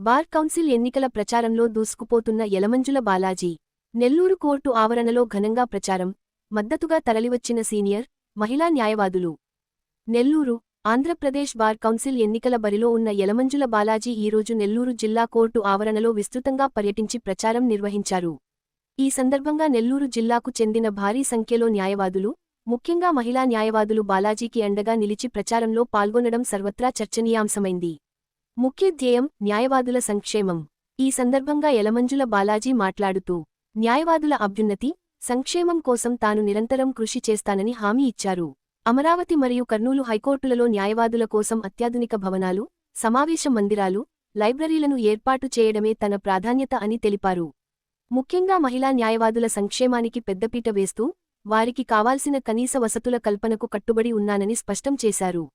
Bar council ఎన్నికల ప్రచారంలో దూసుకుపోతున్న Yalamanjula Balaji. Nellore court ఆవరణలో ఘనంగా ప్రచారం, మద్దతుగా తరలివచ్చిన సీనియర్, మహిళా న్యాయవాదులు. నెల్లూరు, ఆంధ్రప్రదేశ్ బార్ కౌన్సిల్ ఎన్నికల బరిలో ఉన్న యలమంజుల బాలాజీ ఈరోజు నెల్లూరు జిల్లా కోర్టు ఆవరణలో విస్తృతంగా పర్యటించి ప్రచారం నిర్వహించారు. ఈ సందర్భంగా నెల్లూరు జిల్లాకు చెందిన భారీ సంఖ్యలో న్యాయవాదులు, ముఖ్యంగా మహిళా న్యాయవాదులు బాలాజీకి అండగా నిలిచి ప్రచారంలో పాల్గొనడం సర్వత్రా చర్చనీయాంశమైంది. ముఖ్య ధ్యేయం న్యాయవాదుల సంక్షేమం. ఈ సందర్భంగా యలమంజుల బాలాజీ మాట్లాడుతూ, న్యాయవాదుల అభ్యున్నతి, సంక్షేమం కోసం తాను నిరంతరం కృషి చేస్తానని హామీ ఇచ్చారు. అమరావతి మరియు కర్నూలు హైకోర్టులలో న్యాయవాదుల కోసం అత్యాధునిక భవనాలు, సమావేశ మందిరాలు, లైబ్రరీలను ఏర్పాటు చేయడమే తన ప్రాధాన్యత అని తెలిపారు. ముఖ్యంగా మహిళా న్యాయవాదుల సంక్షేమానికి పెద్దపీట వేస్తూ, వారికి కావాల్సిన కనీస వసతుల కల్పనకు కట్టుబడి ఉన్నానని స్పష్టం చేశారు.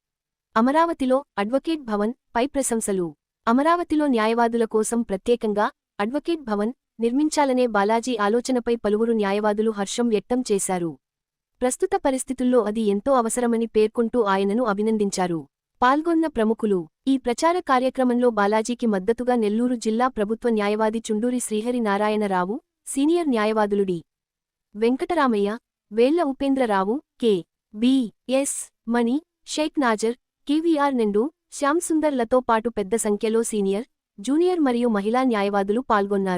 అమరావతిలో అడ్వకేట్ భవన్ పై ప్రశంసలు. అమరావతిలో న్యాయవాదుల కోసం ప్రత్యేకంగా అడ్వకేట్ భవన్ నిర్మించాలనే బాలాజీ ఆలోచనపై పలువురు న్యాయవాదులు హర్షం వ్యక్తం చేశారు. ప్రస్తుత పరిస్థితుల్లో అది ఎంతో అవసరమని పేర్కొంటూ ఆయనను అభినందించారు. పాల్గొన్న ప్రముఖులు. ఈ ప్రచార కార్యక్రమంలో బాలాజీకి మద్దతుగా నెల్లూరు జిల్లా ప్రభుత్వ న్యాయవాది చుండూరి శ్రీహరి నారాయణరావు, సీనియర్ న్యాయవాదులు డి. వెంకటరామయ్య, వేళ్ల ఉపేంద్రరావు, కె. బి. ఎస్. మణి, షేక్ నాజర్, కెవిఆర్ నెండు, శ్యామ్ సుందర్ లతో పాటు పెద్ద సంఖ్యలో సీనియర్, జూనియర్ మరియు మహిళా న్యాయవాదులు పాల్గొన్నారు.